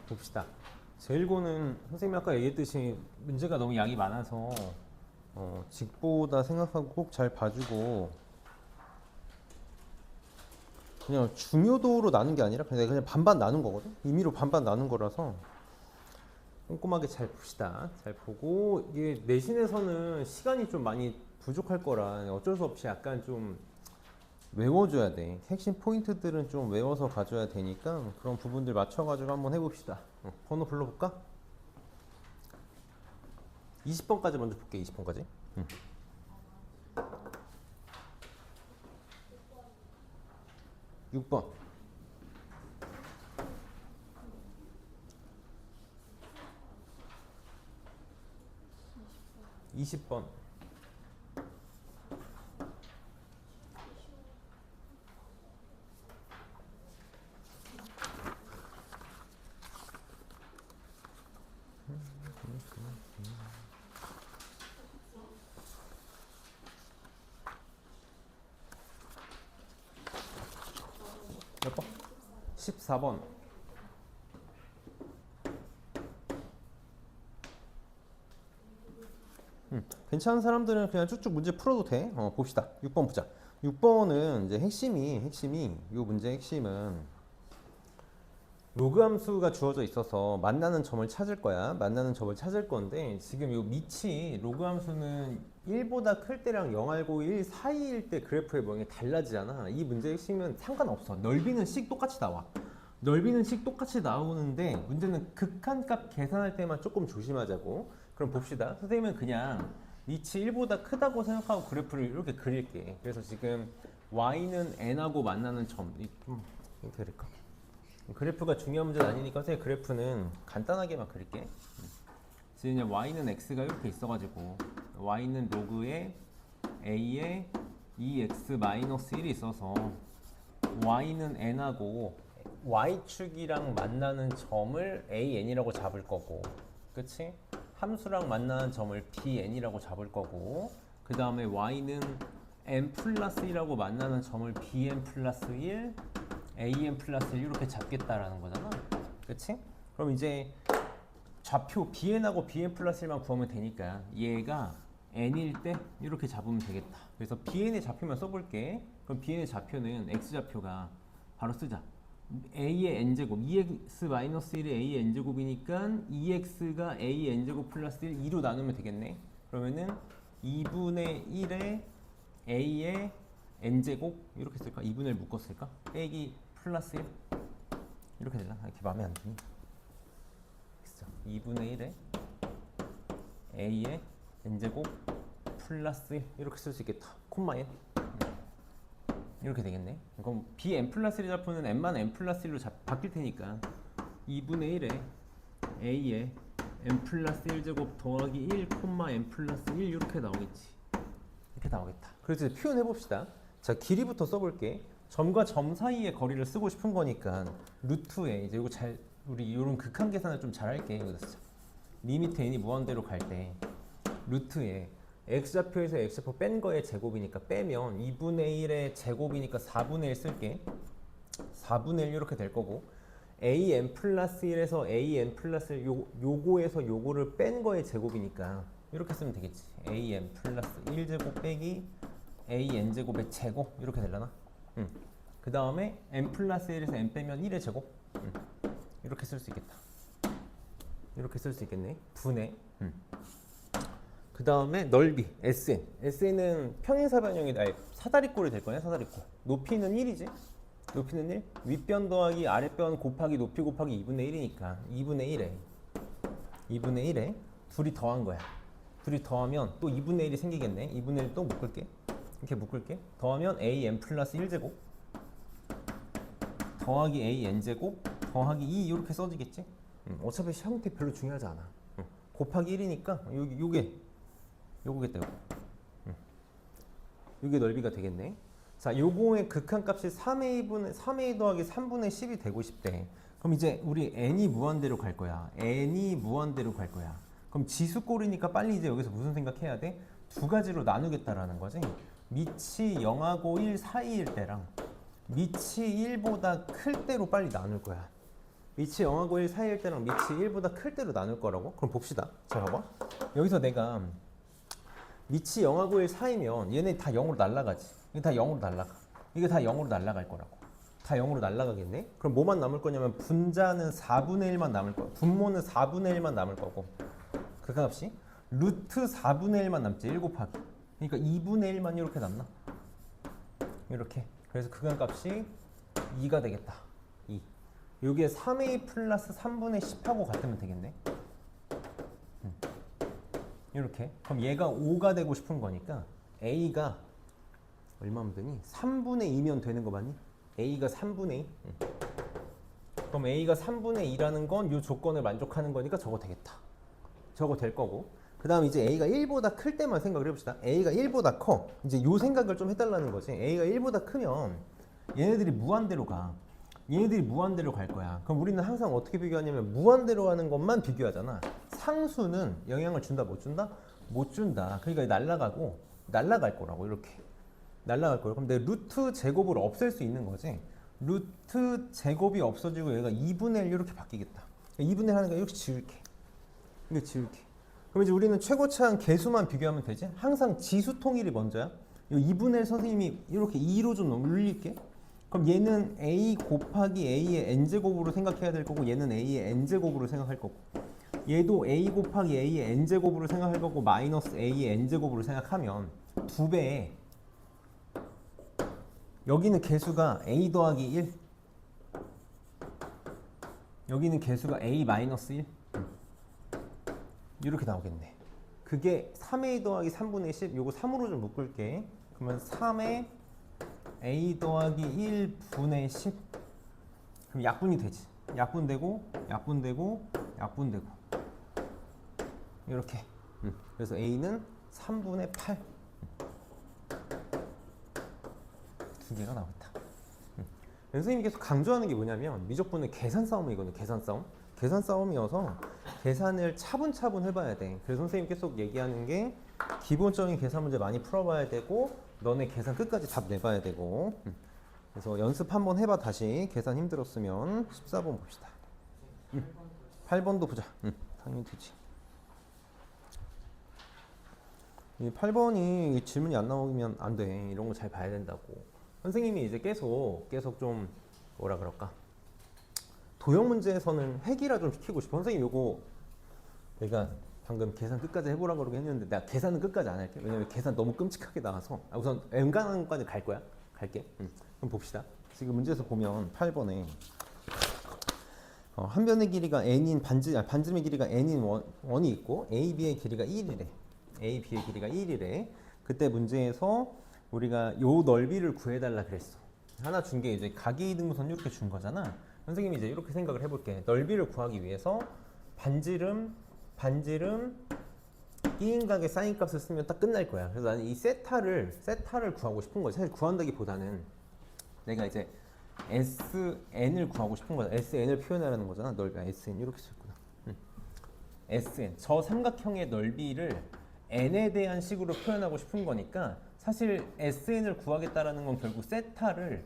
봅시다. 제1고는 선생님이 아까 얘기했듯이 문제가 너무 양이 많아서 직보다 생각하고 꼭 잘 봐주고 그냥 중요도로 나눈 게 아니라 그냥 반반 나눈 거거든. 임의로 반반 나눈 거라서 꼼꼼하게 잘 봅시다. 잘 보고 이게 내신에서는 시간이 좀 많이 부족할 거라 어쩔 수 없이 약간 좀 외워줘야 돼. 핵심 포인트들은 좀 외워서 가져야 되니까 그런 부분들 맞춰가지고 한번 해봅시다. 번호 불러볼까? 20번까지 먼저 볼게. 20번까지. 6번. 20번. 14번. 괜찮은 사람들은 그냥 쭉쭉 문제 풀어도 돼. 봅시다. 6번 보자. 6번은 이제 핵심이 이 문제의 핵심은 로그 함수가 주어져 있어서 만나는 점을 찾을 거야. 만나는 점을 찾을 건데 지금 이 밑이 로그 함수는 1보다 클 때랑 0 알고 1 사이일 때 그래프의 모양이 달라지잖아. 이 문제의 핵심은 상관없어. 넓이는 씩 똑같이 나와. 넓이는 씩 똑같이 나오는데 문제는 극한값 계산할 때만 조금 조심하자고. 그럼 봅시다. 선생님은 그냥 밑이 1보다 크다고 생각하고 그래프를 이렇게 그릴게. 그래서 지금 y는 n하고 만나는 점 이렇게 그릴까? 그래프가 중요한 문제는 아니니까 선생님 그래프는 간단하게만 그릴게. 지금 y는 x가 이렇게 있어가지고 y는 로그에 a에 2x-1이 있어서 y는 n하고 y축이랑 만나는 점을 an이라고 잡을 거고, 그치? 함수랑 만나는 점을 bn이라고 잡을 거고, 그 다음에 y는 n 플러스 1하고 만나는 점을 bn 플러스 1, an 플러스 1 이렇게 잡겠다라는 거잖아. 그치? 그럼 이제 좌표 bn하고 bn 플러스 1만 구하면 되니까 얘가 n일 때 이렇게 잡으면 되겠다. 그래서 bn의 좌표만 써볼게. 그럼 bn의 좌표는 x좌표가 바로 쓰자. a의 n제곱, 2x-1의 a의 n제곱이니까 2x가 a의 n제곱 플러스 1, 2로 나누면 되겠네. 그러면은 2분의 1에 a의 n제곱 이렇게 쓸까? 2분의 1 묶었을까? 빼기 플러스 1 이렇게 되나? 이렇게 마음에 안 드니? 2분의 1에 a의 n제곱 플러스 1 이렇게 쓸 수 있겠다. 콤마 n 이렇게 되겠네. 그럼 bn 플러스 1의 좌표는 n만 n 플러스 1로 바뀔 테니까 2분의 1에 a의 n 플러스 1제곱 더하기 1, n 플러스 1 이렇게 나오겠지. 이렇게 나오겠다. 그래서 표현해 봅시다. 자, 길이부터 써볼게. 점과 점 사이의 거리를 쓰고 싶은 거니까 루트에 이제 이거 잘 우리 이런 극한 계산을 좀 잘 할게. 리미트 n이 무한대로 갈 때 루트에 x좌표에서 x좌표 뺀 거의 제곱이니까 빼면 2분의 1의 제곱이니까 4분의 1 쓸게. 4분의 1 이렇게 될 거고 an 플러스 1에서 an 플러스 1 요거에서 요거를 뺀 거의 제곱이니까 이렇게 쓰면 되겠지. an 플러스 1제곱 빼기 an 제곱의 제곱 이렇게 되려나? 그 다음에 n 플러스 1에서 n 빼면 1의 제곱 이렇게 쓸 수 있겠다. 이렇게 쓸 수 있겠네. 분의 그 다음에 넓이 SN은 평행사변형이 사다리꼴이 될 거냐. 사다리꼴. 높이는 1이지. 높이는 1. 윗변 더하기 아랫변 곱하기 높이 곱하기 2분의 1이니까 2분의 1에 둘이 더한 거야. 둘이 더하면 또 2분의 1이 생기겠네. 2분의 1 또 묶을게. 이렇게 묶을게. 더하면 an 플러스 1제곱 더하기 an제곱 더하기 2 이렇게 써지겠지. 어차피 형태 별로 중요하지 않아. 곱하기 1이니까 요거겠다. 요게 넓이가 되겠네. 자, 요거의 극한값이 3a 더하기 3분의 10이 되고 싶대. 그럼 이제 우리 n이 무한대로 갈 거야. 그럼 지수꼴이니까 빨리 이제 여기서 무슨 생각해야 돼? 두 가지로 나누겠다라는 거지. 밑이 0하고 1 사이일 때랑 밑이 1보다 클 때로 빨리 나눌 거야. 밑이 0하고 1 사이일 때랑 밑이 1보다 클 때로 나눌 거라고? 그럼 봅시다. 자, 봐봐. 여기서 내가 밑이 0하고 1 사이면 얘네 다 0으로 날아가지. 이게 다 0으로 날아가. 이게 다 0으로 날아갈 거라고. 다 0으로 날아가겠네? 그럼 뭐만 남을 거냐면 분자는 4분의 1만 남을 거고 분모는 4분의 1만 남을 거고 그 값이 루트 4분의 1만 남지. 1 곱하기. 그러니까 2분의 1만 이렇게 남나? 이렇게. 그래서 그 값이 2가 되겠다. 2. 여기에 3a 플러스 3분의 10하고 같으면 되겠네. 이렇게. 그럼 얘가 5가 되고 싶은 거니까 a가 얼마면 되니? 3분의 2면 되는 거 맞니? a가 3분의 2. 그럼 a가 3분의 2라는 건 이 조건을 만족하는 거니까 저거 되겠다. 저거 될 거고. 그 다음 이제 a가 1보다 클 때만 생각을 해봅시다. a가 1보다 커. 이제 요 생각을 좀 해달라는 거지. a가 1보다 크면 얘네들이 무한대로 가. 얘네들이 무한대로 갈 거야. 그럼 우리는 항상 어떻게 비교하냐면 무한대로 가는 것만 비교하잖아. 상수는 영향을 준다 못 준다? 못 준다. 그러니까 날아가고 날아갈 거라고 이렇게. 날아갈 거예요. 그럼 내 루트 제곱을 없앨 수 있는 거지. 루트 제곱이 없어지고 얘가 2분의 1 이렇게 바뀌겠다. 2분의 1 하는 거 이렇게 지울게. 이렇게 지울게. 그럼 이제 우리는 최고차항 개수만 비교하면 되지. 항상 지수 통일이 먼저야. 이 2분의 1 선생님이 이렇게 2로 좀 올릴게. 그럼 얘는 a 곱하기 a의 n제곱으로 생각해야 될 거고 얘는 a의 n제곱으로 생각할 거고 얘도 a 곱하기 a의 n제곱으로 생각할 거고 마이너스 a의 n제곱으로 생각하면 2배에 여기는 개수가 a 더하기 1 여기는 개수가 a 마이너스 1 이렇게 나오겠네. 그게 3a 더하기 3분의 10 요거 3으로 좀 묶을게. 그러면 3에 a 더하기 1분의 10 그럼 약분이 되지. 약분되고 약분되고 약분되고 이렇게. 그래서 a는 3분의 8 두 개가 나왔다. 선생님이 계속 강조하는 게 뭐냐면 미적분은 계산 싸움이거든요. 계산 싸움. 계산 싸움이어서 계산을 차분차분 해봐야 돼. 그래서 선생님이 계속 얘기하는 게 기본적인 계산 문제 많이 풀어봐야 되고 너네 계산 끝까지 답 내봐야 되고. 그래서 연습 한번 해봐. 다시 계산 힘들었으면 14번 봅시다. 8번도 보자. 당연히 되지. 이 8번이 질문이 안 나오면 안 돼. 이런 거 잘 봐야 된다고. 선생님이 이제 계속 좀 뭐라 그럴까? 도형 문제에서는 획일화 좀 시키고 싶어. 선생님 요거 내가 방금 계산 끝까지 해보라고 그러긴 했는데 내가 계산은 끝까지 안 할게. 왜냐면 계산 너무 끔찍하게 나와서. 우선 웬간한 것까지 갈 거야. 갈게. 그럼 봅시다. 지금 문제에서 보면 8번에 한 변의 길이가 n인 반지름의 길이가 n인 원이 있고 a, b의 길이가 1이래. a, b의 길이가 1이래. 그때 문제에서 우리가 요 넓이를 구해달라 그랬어. 하나 준 게 이제 가계이등분선 이렇게 준 거잖아. 선생님이 이제 이렇게 생각을 해볼게. 넓이를 구하기 위해서 반지름 끼인각의 사인 값을 쓰면 딱 끝날 거야. 그래서 나는 이 세타를 구하고 싶은 거지. 사실 구한다기보다는 내가 이제 SN을 구하고 싶은 거야. SN을 표현하라는 거잖아. 넓이 SN 이렇게 썼구나. SN 저 삼각형의 넓이를 n에 대한 식으로 표현하고 싶은 거니까 사실 SN을 구하겠다라는 건 결국 세타를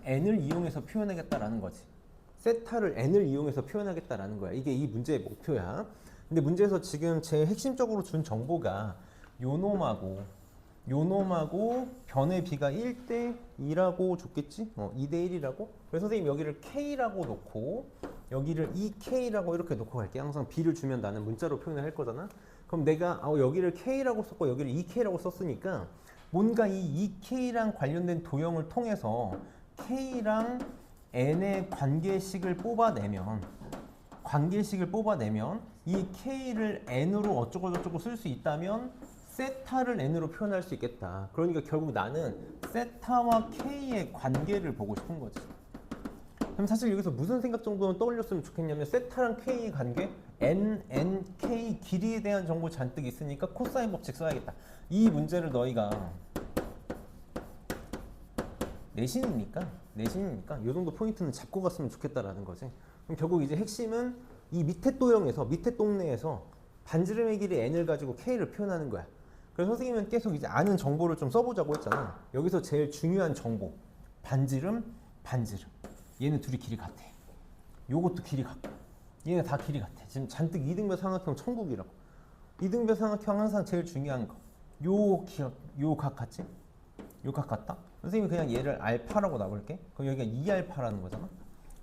n을 이용해서 표현하겠다라는 거지. 세타를 n을 이용해서 표현하겠다라는 거야. 이게 이 문제의 목표야. 근데 문제에서 지금 제일 핵심적으로 준 정보가 요놈하고 변의 비가 1대 2라고 줬겠지? 2대 1이라고? 그래서 선생님 여기를 K라고 놓고 여기를 2K라고 이렇게 놓고 갈게. 항상 B를 주면 나는 문자로 표현을 할 거잖아. 그럼 내가 여기를 K라고 썼고 여기를 2K라고 썼으니까 뭔가 이 2K랑 관련된 도형을 통해서 K랑 N의 관계식을 뽑아내면 이 K를 N으로 어쩌고저쩌고 쓸 수 있다면 세타를 N으로 표현할 수 있겠다. 그러니까 결국 나는 세타와 K의 관계를 보고 싶은 거지. 그럼 사실 여기서 무슨 생각 정도는 떠올렸으면 좋겠냐면 세타랑 K의 관계 N, K 길이에 대한 정보 잔뜩 있으니까 코사인 법칙 써야겠다. 이 문제를 너희가 내신이니까 이 정도 포인트는 잡고 갔으면 좋겠다라는 거지. 그럼 결국 이제 핵심은 이 밑에 도형에서 밑에 동네에서 반지름의 길이 n을 가지고 k를 표현하는 거야. 그래서 선생님은 계속 이제 아는 정보를 좀 써보자고 했잖아. 여기서 제일 중요한 정보 반지름 얘는 둘이 길이 같아. 요것도 길이 같고 얘네 다 길이 같아. 지금 잔뜩 이등변 삼각형 천국이라고. 이등변 삼각형 항상 제일 중요한 거. 요 각 같지? 요 각 같다? 선생님이 그냥 얘를 알파라고 놔볼게. 그럼 여기가 2알파라는 거잖아.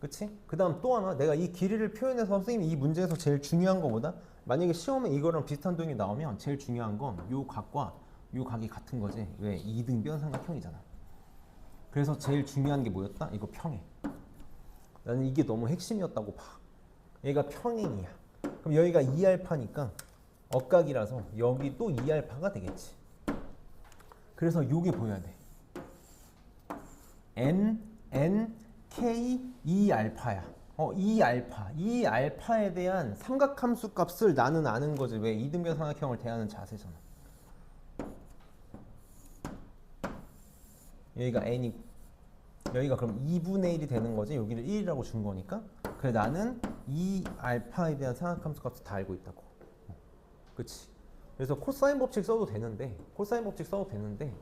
그치? 그 다음 또 하나 내가 이 길이를 표현해서 선생님이 이 문제에서 제일 중요한 거보다 만약에 시험에 이거랑 비슷한 도형이 나오면 제일 중요한 건 요 각과 요 각이 같은 거지. 왜? 이등변 삼각형이잖아. 그래서 제일 중요한 게 뭐였다? 이거 평행. 나는 이게 너무 핵심이었다고 봐. 얘가 평행이야. 그럼 여기가 2알파니까 억각이라서 여기 또 2알파가 되겠지. 그래서 요게 보여야 돼. N, K, 2알파야. 2알파. 2알파에 대한 삼각함수 값을 나는 아는 거지. 왜? 이등변 삼각형을 대하는 자세잖아. 여기가 n이고 여기가 그럼 2분의 1이 되는 거지. 여기를 1이라고 준 거니까. 그래 나는 2알파에 대한 삼각함수 값을 다 알고 있다고. 그치? 그래서 코사인 법칙 써도 되는데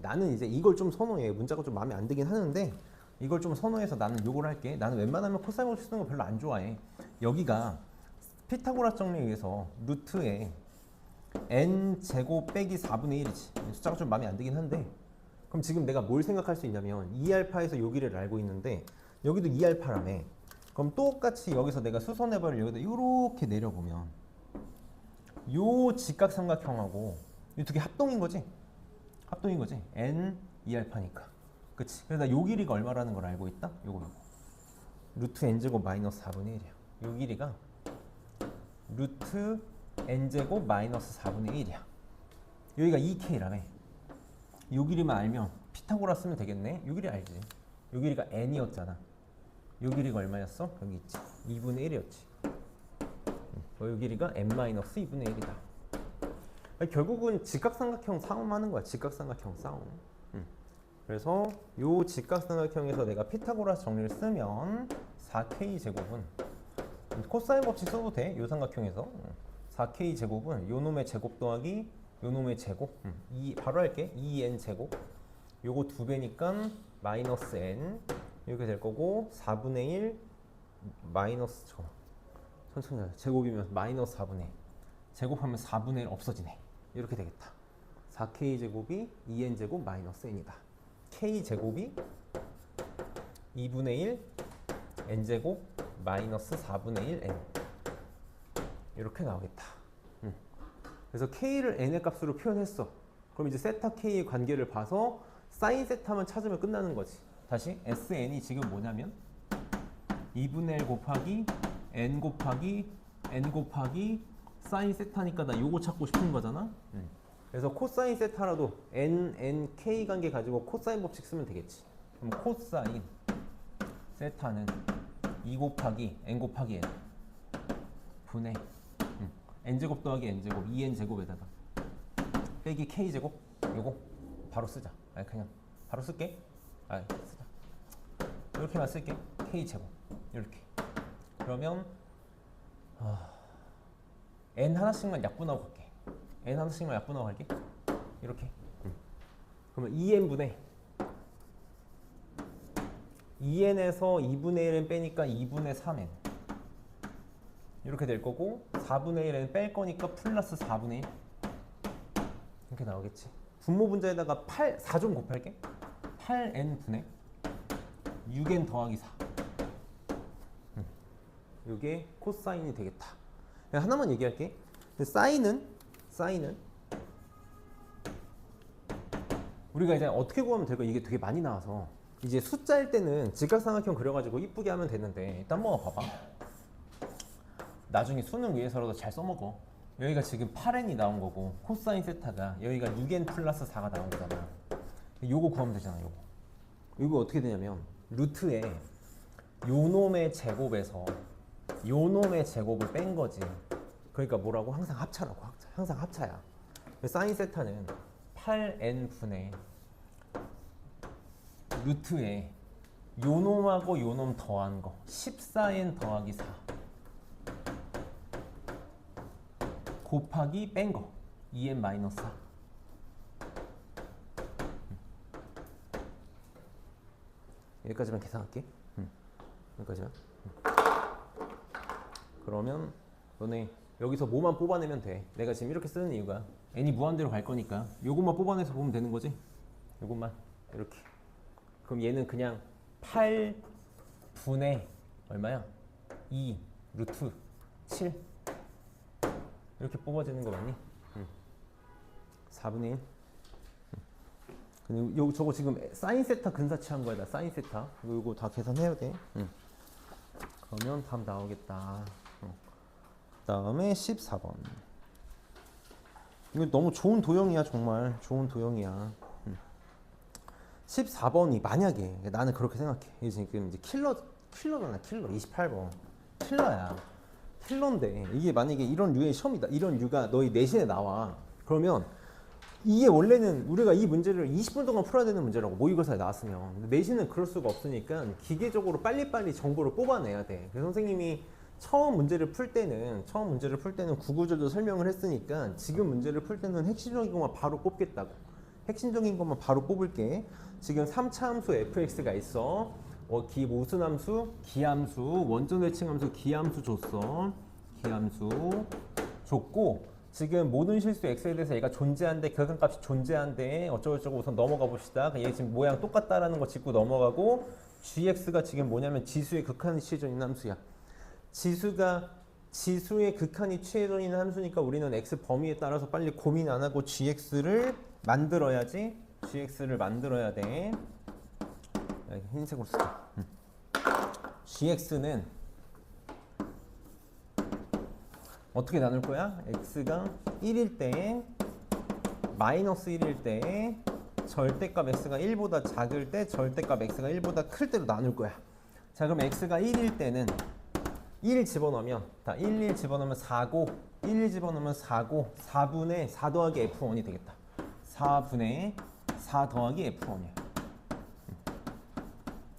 나는 이제 이걸 좀 선호해. 문자가 좀 마음에 안 들긴 하는데 이걸 좀 선호해서 나는 요걸 할게. 나는 웬만하면 코사인 법칙 쓰는 거 별로 안 좋아해. 여기가 피타고라스 정리에 의해서 루트에 n제곱 빼기 4분의 1이지. 숫자가 좀 마음에 안 들긴 한데 그럼 지금 내가 뭘 생각할 수 있냐면 2알파에서 여기를 알고 있는데 여기도 2알파라며. 그럼 똑같이 여기서 내가 수선해발을 여기다 이렇게 내려보면 요 직각삼각형하고 이 두 개 합동인 거지? 합동인 거지? n 2알파니까. 그치? 그래서 나 요 길이가 얼마라는 걸 알고 있다? 요거. 루트 n제곱 마이너스 4분의 1이야. 요 길이가 루트 n제곱 마이너스 4분의 1이야. 여기가 2k라며. 요 길이만 알면 피타고라 쓰면 되겠네. 요 길이 알지. 요 길이가 n이었잖아. 요 길이가 얼마였어? 여기 있지. 2분의 1이었지. 요 길이가 n-2분의 1이다. 아니, 결국은 직각삼각형 싸움하는 거야. 직각삼각형 싸움. 그래서 요 직각삼각형에서 내가 피타고라스 정리를 쓰면 4k 제곱은 코사인 법칙 써도 돼. 요 삼각형에서 4k 제곱은 요 놈의 제곱 더하기 요 놈의 제곱. 바로 할게. 2n 제곱. 요거 2배니까 마이너스 n 이렇게 될 거고 4분의 1 마이너스 천천히 하자. 제곱이면 마이너스 4분의 1 제곱하면 4분의 1 없어지네. 이렇게 되겠다. 4k 제곱이 2n 제곱 마이너스 n이다. k 제곱이 2분의 1 n 제곱 마이너스 4분의 1 n 이렇게 나오겠다. 그래서 k를 n의 값으로 표현했어. 그럼 이제 세타 k의 관계를 봐서 사인 세타만 찾으면 끝나는 거지. 다시 sn이 지금 뭐냐면 2분의 1 곱하기 n 곱하기 n 곱하기 사인 세타니까 나 요거 찾고 싶은 거잖아. 그래서 코사인 세타라도 n, k 관계 가지고 코사인 법칙 쓰면 되겠지. 그럼 코사인 세타는 2 곱하기 n 곱하기 n 분의 n제곱 더하기 n제곱 2n제곱에다가 빼기 k제곱. 요거 바로 쓰자. 아니 그냥 바로 쓸게. 쓰자. 이렇게만 쓸게. k제곱 이렇게. 그러면 n 하나씩만 약분하고 갈게. n 하나씩만 약분하고 갈게. 이렇게. 그러면 2n분의 2n에서 2분의 1은 빼니까 2분의 3n 이렇게 될 거고 4분의 1은 뺄 거니까 플러스 4분의 1 이렇게 나오겠지. 분모 분자에다가 4 좀 곱할게. 8n분의 6n 더하기 4 이게 코사인이 되겠다. 하나만 얘기할게. 사인은 우리가 이제 어떻게 구하면 될까? 이게 되게 많이 나와서 이제 숫자일 때는 직각삼각형 그려가지고 이쁘게 하면 되는데 일단 한번 봐봐. 나중에 수능 위해서라도 잘 써먹어. 여기가 지금 8n이 나온 거고 코사인 세타가 여기가 6n 플러스 4가 나온 거잖아. 요거 구하면 되잖아. 요거 어떻게 되냐면 루트에 요 놈의 제곱에서 요 놈의 제곱을 뺀 거지. 그러니까 뭐라고? 항상 합차라고. 항상 합차야. 사인 세타는 8n분의 루트에 요 놈하고 요 놈 더한 거 14n 더하기 4 곱하기 뺀 거 2n 마이너스 4 여기까지만 계산할게. 여기까지만. 그러면 너네 여기서 뭐만 뽑아내면 돼. 내가 지금 이렇게 쓰는 이유가 n이 무한대로 갈 거니까 요것만 뽑아내서 보면 되는 거지. 요것만 이렇게. 그럼 얘는 그냥 8분의 얼마야? 2 루트 7 이렇게 뽑아지는 거 맞니? 4분의 1. 근데 요 저거 지금 사인 세타 근사치 한 거야. 나 사인 세타. 이거 다 계산해야 돼. 그러면 답 나오겠다. 그다음에 14번. 이거 너무 좋은 도형이야, 정말. 좋은 도형이야. 14번이 만약에 나는 그렇게 생각해. 이게 지금 이제 킬러잖아. 킬러 28번. 킬러야. 킬러인데 이게 만약에 이런 류의 시험이다. 이런 류가 너희 내신에 나와. 그러면 이게 원래는 우리가 이 문제를 20분 동안 풀어야 되는 문제라고 모의고사에 나왔으면. 근데 내신은 그럴 수가 없으니까 기계적으로 빨리빨리 정보를 뽑아내야 돼. 그래서 선생님이 처음 문제를 풀 때는 구구절절 설명을 했으니까 지금 문제를 풀 때는 핵심적인 것만 바로 뽑겠다고. 핵심적인 것만 바로 뽑을게. 지금 3차 함수 fx가 있어. 무슨 함수? 기함수. 원점 대칭 함수 기함수 줬어. 기함수 줬고 지금 모든 실수 x에 대해서 얘가 존재한대, 결근값이 존재한대, 어쩌고저쩌고 우선 넘어가 봅시다. 얘 지금 모양 똑같다라는 거 짚고 넘어가고 gx가 지금 뭐냐면 지수의 극한이 취해져 있는 함수야. 지수의 극한이 취해져 있는 함수니까 우리는 x 범위에 따라서 빨리 고민 안 하고 gx를 만들어야지. gx를 만들어야 돼. 흰색으로 쓰자. gx는 어떻게 나눌 거야? x가 1일 때, 마이너스 1일 때, 절대값 x가 1보다 작을 때, 절대값 x가 1보다 클 때로 나눌 거야. 자, 그럼 x가 1일 때는 1 집어넣으면, 1 집어넣으면 4고, 1 집어넣으면 4고, 4분의 4 더하기 f1이 되겠다. 4분의 4 더하기 f1이야.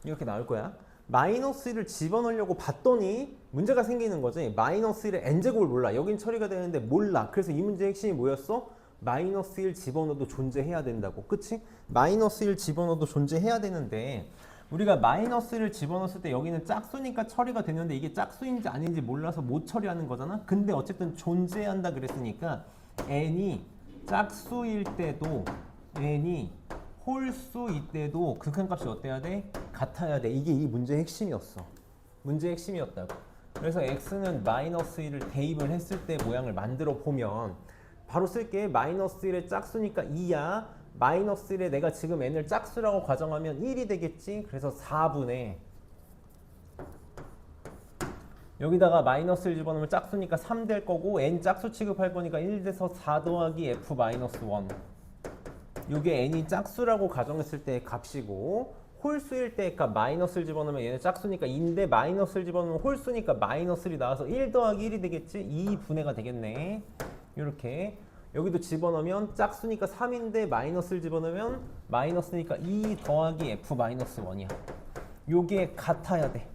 이렇게 나올 거야. 마이너스 1을 집어넣으려고 봤더니 문제가 생기는 거지. 마이너스 1의 n제곱을 몰라. 여긴 처리가 되는데 몰라. 그래서 이 문제의 핵심이 뭐였어? 마이너스 1 집어넣어도 존재해야 된다고. 그치? 마이너스 1 집어넣어도 존재해야 되는데 우리가 마이너스 1을 집어넣었을 때 여기는 짝수니까 처리가 되는데 이게 짝수인지 아닌지 몰라서 못 처리하는 거잖아. 근데 어쨌든 존재한다 그랬으니까 n이 짝수일 때도 n이 홀수일 때도 극한값이 어때야 돼? 같아야 돼. 이게 이 문제의 핵심이었어. 문제의 핵심이었다고. 그래서 x는 마이너스 1을 대입을 했을 때 모양을 만들어 보면 바로 쓸게. 마이너스 1의 짝수니까 2야. 마이너스 1에 내가 지금 n을 짝수라고 가정하면 1이 되겠지. 그래서 4분의 여기다가 마이너스 1 집어넣으면 짝수니까 3 될 거고 n 짝수 취급할 거니까 1 돼서 4 더하기 f 마이너스 1. 이게 n이 짝수라고 가정했을 때의 값이고 홀수일 때의 값 마이너스를 집어넣으면 얘는 짝수니까 2인데 마이너스를 집어넣으면 홀수니까 마이너스 1이 나와서 1 더하기 1이 되겠지? 2분의가 되겠네. 이렇게 여기도 집어넣으면 짝수니까 3인데 마이너스를 집어넣으면 마이너스니까 2 더하기 f 마이너스 1이야. 요게 같아야 돼.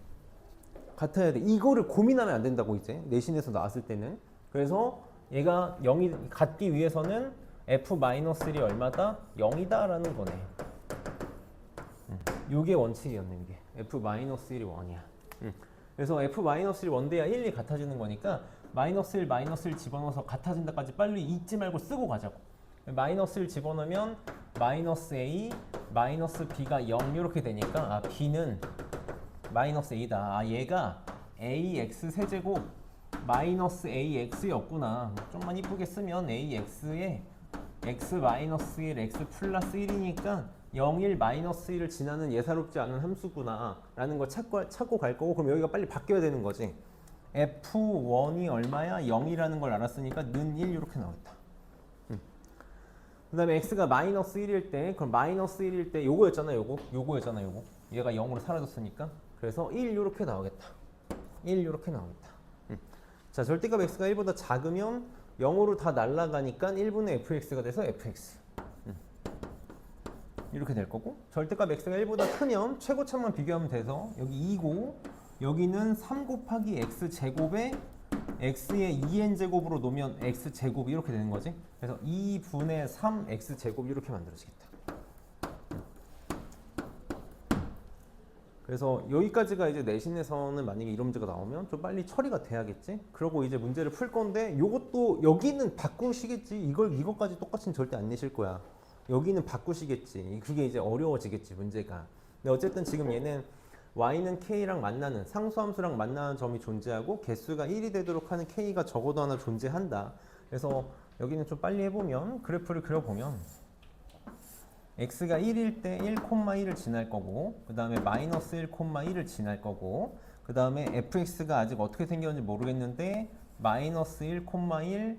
같아야 돼. 이거를 고민하면 안 된다고 이제 내신에서 나왔을 때는. 그래서 얘가 0이 같기 위해서는 f-1이 얼마다? 0이다 라는 거네. 요게 원칙이었네. 이게 f-1이 1이야. 그래서 f-1이 1돼야 1이 같아지는 거니까 마이너스 1, 마이너스 1 집어넣어서 같아진다까지 빨리 잊지 말고 쓰고 가자고. 마이너스 1 집어넣으면 마이너스 a, 마이너스 b가 0 이렇게 되니까 b는 마이너스 a다. 얘가 ax 세제곱 마이너스 ax였구나. 좀만 이쁘게 쓰면 ax에 x 마이너스 1, x 플러스 1이니까 0, 1, 마이너스 1을 지나는 예사롭지 않은 함수구나 라는 걸 찾고 갈 거고 그럼 여기가 빨리 바뀌어야 되는 거지. f1이 얼마야? 0이라는 걸 알았으니까 는 1 이렇게 나왔다. 그 다음에 x가 마이너스 1일 때 그럼 마이너스 1일 때 요거였잖아. 요거였잖아. 얘가 0으로 사라졌으니까 그래서 1 이렇게 나오겠다. 1 이렇게 나오겠다. 자, 절대값 x가 1보다 작으면 0으로 다 날아가니까 1분의 fx가 돼서 fx. 이렇게 될 거고 절대값 x가 1보다 크면 최고참만 비교하면 돼서 여기 2고 여기는 3 곱하기 x제곱에 x의 2n제곱으로 놓으면 x제곱이 이렇게 되는 거지. 그래서 2분의 3x제곱 이렇게 만들어지겠다. 그래서 여기까지가 이제 내신에서는 만약에 이런 문제가 나오면 좀 빨리 처리가 돼야겠지. 그러고 이제 문제를 풀 건데 요것도 여기는 바꾸시겠지. 이것까지 똑같이는 절대 안 내실 거야. 여기는 바꾸시겠지. 그게 이제 어려워지겠지 문제가. 근데 어쨌든 지금 얘는 y는 k랑 만나는 상수함수랑 만나는 점이 존재하고 개수가 1이 되도록 하는 k가 적어도 하나 존재한다. 그래서 여기는 좀 빨리 해보면 그래프를 그려보면 x가 1일 때 1,1을 지날 거고 그 다음에 마이너스 1,1을 지날 거고 그 다음에 fx가 아직 어떻게 생겼는지 모르겠는데 마이너스 1,1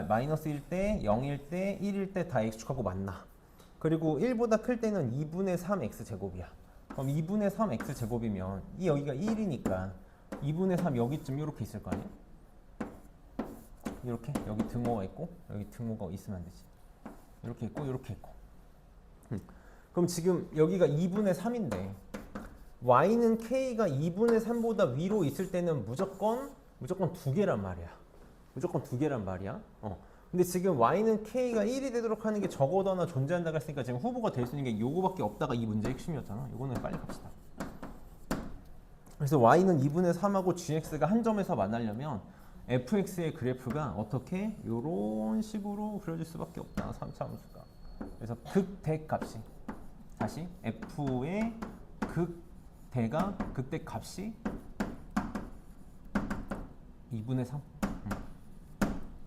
마이너스 1 때 0일 때 1일 때 다 x축하고 만나. 그리고 1보다 클 때는 2분의 3x 제곱이야. 그럼 2분의 3x 제곱이면 이 여기가 1이니까 2분의 3 여기쯤 이렇게 있을 거 아니야? 이렇게 여기 등호가 있고 여기 등호가 있으면 안 되지. 이렇게 있고 이렇게 있고. 그럼 지금 여기가 2분의 3인데 y는 k가 2분의 3보다 위로 있을 때는 무조건 두 개란 말이야. 무조건 두 개란 말이야. 근데 지금 y는 k가 1이 되도록 하는 게 적어도 하나 존재한다고 했으니까 지금 후보가 될 수 있는 게 요거밖에 없다가 이 문제의 핵심이었잖아. 요거는 빨리 갑시다. 그래서 y는 2분의 3하고 gx가 한 점에서 만나려면 fx의 그래프가 어떻게? 요런 식으로 그려질 수밖에 없다. 3차 함수가. 그래서 극대 값이 다시 f의 극대 값이 2분의 3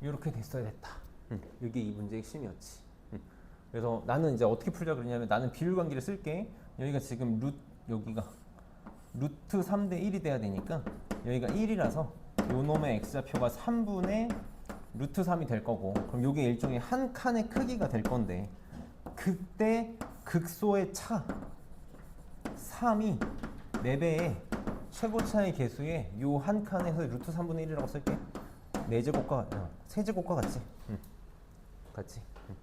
이렇게 됐어야 됐다. 이게 이 문제의 핵심이었지. 그래서 나는 이제 어떻게 풀자 그러냐면 나는 비율관계를 쓸게. 여기가 지금 여기가 루트 3대 1이 돼야 되니까 여기가 1이라서 요 놈의 x좌표가 3분의 루트 3이 될 거고 그럼 요게 일종의 한 칸의 크기가 될 건데 그때 극소의 차 3이 4배의 최고차의 개수에 요 한 칸에서 루트 3분의 1이라고 쓸게. 4제곱과 세제곱과 같이 같이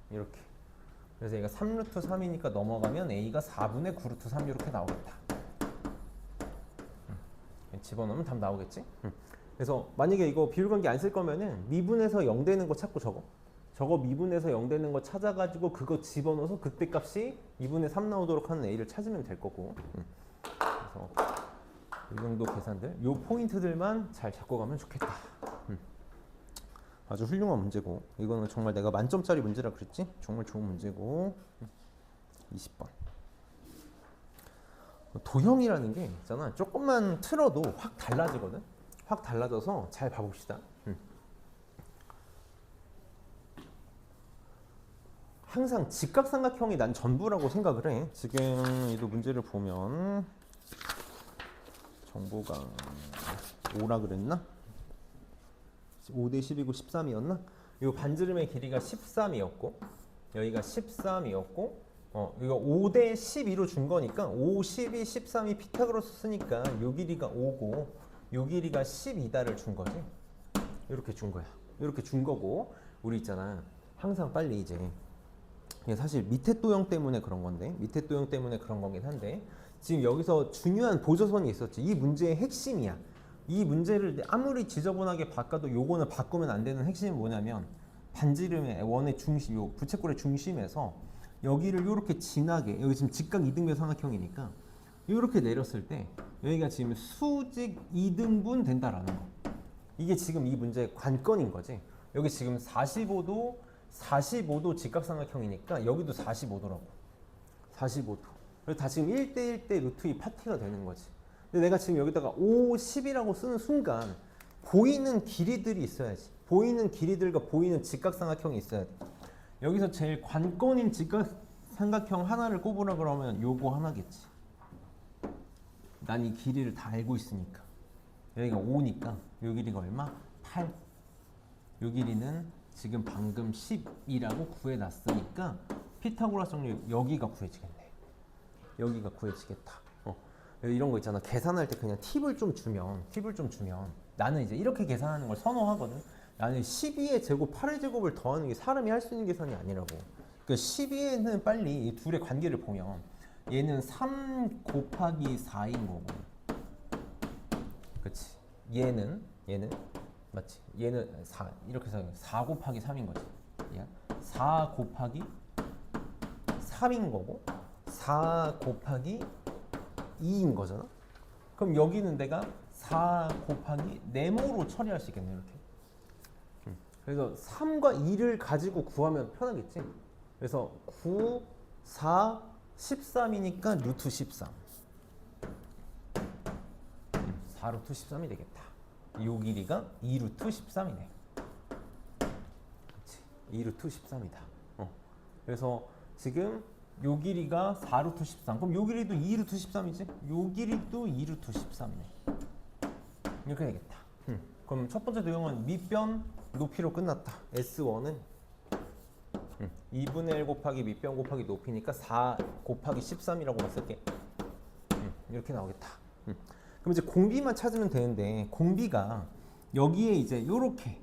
이렇게. 그래서 얘가 3루트 3이니까 넘어가면 a가 4분의 9루트 3 이렇게 나오겠다. 집어넣으면 답 나오겠지. 그래서 만약에 이거 비율관계 안 쓸 거면은 미분에서 0 되는 거 찾고 저거 미분에서 0 되는 거 찾아가지고 그거 집어넣어서 극대값이 2분의 3 나오도록 하는 a를 찾으면 될 거고. 그래서 이 정도 계산들, 요 포인트들만 잘 잡고 가면 좋겠다. 아주 훌륭한 문제고 이거는 정말 내가 만점짜리 문제라 그랬지? 정말 좋은 문제고. 20번 도형이라는 게 있잖아. 조금만 틀어도 확 달라지거든. 확 달라져서 잘 봐봅시다. 항상 직각삼각형이 난 전부라고 생각을 해. 지금 이도 문제를 보면 정보가 5라 그랬나? 5대 10이고 13이었나? 이 반지름의 길이가 13이었고 여기가 13이었고 이거 5대 12로 준 거니까 5, 12, 13이 피타고라스 쓰니까 요 길이가 5고 요 길이가 12다를 준 거지. 이렇게 준 거야. 이렇게 준 거고 우리 있잖아. 항상 빨리 이제 사실 밑에 도형 때문에 그런 건데 밑에 도형 때문에 그런 거긴 한데 지금 여기서 중요한 보조선이 있었지. 이 문제의 핵심이야. 이 문제를 아무리 지저분하게 바꿔도 요거는 바꾸면 안 되는 핵심이 뭐냐면 반지름의 원의 중심, 요 부채꼴의 중심에서 여기를 요렇게 진하게 여기 지금 직각 이등변 삼각형이니까 요렇게 내렸을 때 여기가 지금 수직 이등분 된다라는 거. 이게 지금 이 문제의 관건인 거지. 여기 지금 45도 직각삼각형이니까 여기도 45도라고. 45도. 그래서 다 지금 1대1대 루트 2 파티가 되는 거지. 근데 내가 지금 여기다가 5, 10이라고 쓰는 순간 보이는 길이들이 있어야지. 보이는 길이들과 보이는 직각삼각형이 있어야 돼. 여기서 제일 관건인 직각삼각형 하나를 꼽으라 그러면 요거 하나겠지. 난 이 길이를 다 알고 있으니까. 여기가 5니까 요 길이가 얼마? 8. 요 길이는 지금 방금 10이라고 구해놨으니까 피타고라스 정리 여기가 구해지겠네. 여기가 구해지겠다. 이런 거 있잖아. 계산할 때 그냥 팁을 좀 주면 나는 이제 이렇게 계산하는 걸 선호하거든. 나는 12의 제곱, 8의 제곱을 더하는 게 사람이 할 수 있는 계산이 아니라고. 그러니까 12에는 빨리 이 둘의 관계를 보면 얘는 3 곱하기 4인 거고 그치. 얘는 맞지? 얘는 4 이렇게 해서 4 곱하기 3인 거지. 4 곱하기 3인 거고 4 곱하기 2인 거잖아. 그럼 여기는 내가 4 곱하기 네모로 처리할 수 있겠네 이렇게. 그래서 3과 2를 가지고 구하면 편하겠지. 그래서 9, 4, 13이니까 루트 13. 4 루트 13이 되겠다. 요 길이가 2 루트 13이네. 그렇지. 2 루트 13이다. 그래서 지금 요 길이가 4 루트 13. 그럼 요 길이도 2 루트 13이지? 요 길이도 2 루트 13이네. 이렇게 되겠다. 그럼 첫 번째 도형은 밑변 높이로 끝났다. S1은 2분의 1 곱하기 밑변 곱하기 높이니까 4 곱하기 13이라고만 쓸게. 이렇게 나오겠다. 그럼 이제 공비만 찾으면 되는데 공비가 여기에 이제 요렇게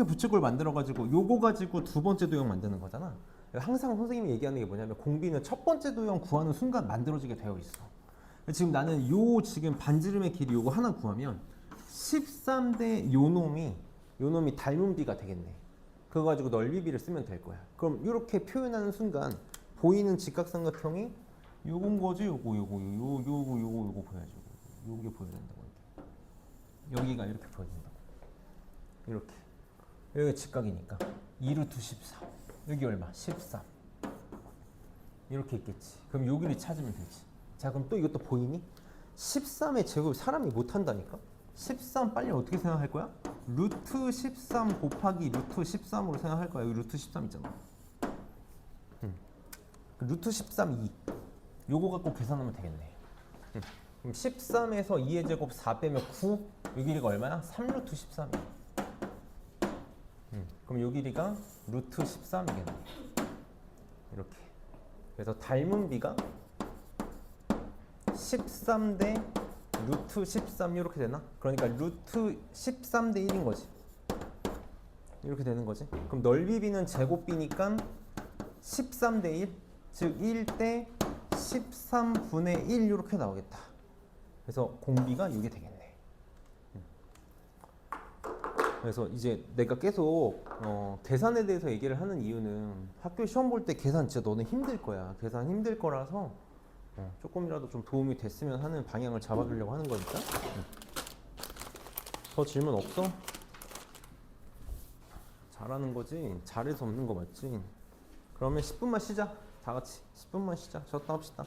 부채꼴 만들어 가지고 요거 가지고 두 번째 도형 만드는 거잖아. 항상 선생님이 얘기하는 게 뭐냐면 공비는 첫 번째 도형 구하는 순간 만들어지게 되어 있어. 지금 나는 요 지금 반지름의 길이 요거 하나 구하면 13대 요 놈이 닮은 비가 되겠네. 그거 가지고 넓이비를 쓰면 될 거야. 그럼 이렇게 표현하는 순간 보이는 직각삼각형이 요건 거지. 요거 보여야지. 요게 보여야 된다고. 여기가 이렇게 보여진다고. 이렇게. 여기가 직각이니까 2루트 14. 여기 얼마? 13. 이렇게 있겠지. 그럼 요 길이 찾으면 되지. 자, 그럼 또 이것도 보이니? 13의 제곱 사람이 못한다니까? 13 빨리 어떻게 생각할 거야? 루트 13 곱하기 루트 13으로 생각할 거야. 여기 루트 13 있잖아. 루트 13 2. 요거 갖고 계산하면 되겠네. 그럼 13에서 2의 제곱 4 빼면 9. 요 길이가 얼마야? 3루트 13이야. 그럼 요 길이가 루트 13이겠네. 이렇게. 그래서 닮은 비가 13대 루트 13 이렇게 되나? 그러니까 루트 13대 1인 거지. 이렇게 되는 거지. 그럼 넓이비는 제곱비니까 13대 1, 즉 1대 13분의 1 이렇게 나오겠다. 그래서 공비가 이게 되겠네. 그래서 이제 내가 계속 계산에 대해서 얘기를 하는 이유는 학교 시험 볼 때 계산 진짜 너는 힘들 거야. 계산 힘들 거라서 조금이라도 좀 도움이 됐으면 하는 방향을 잡아주려고 하는 거니까. 더 질문 없어? 잘하는 거지? 잘해서 없는 거 맞지? 그러면 10분만 쉬자. 다 같이 10분만 쉬자. 쉬었다 합시다.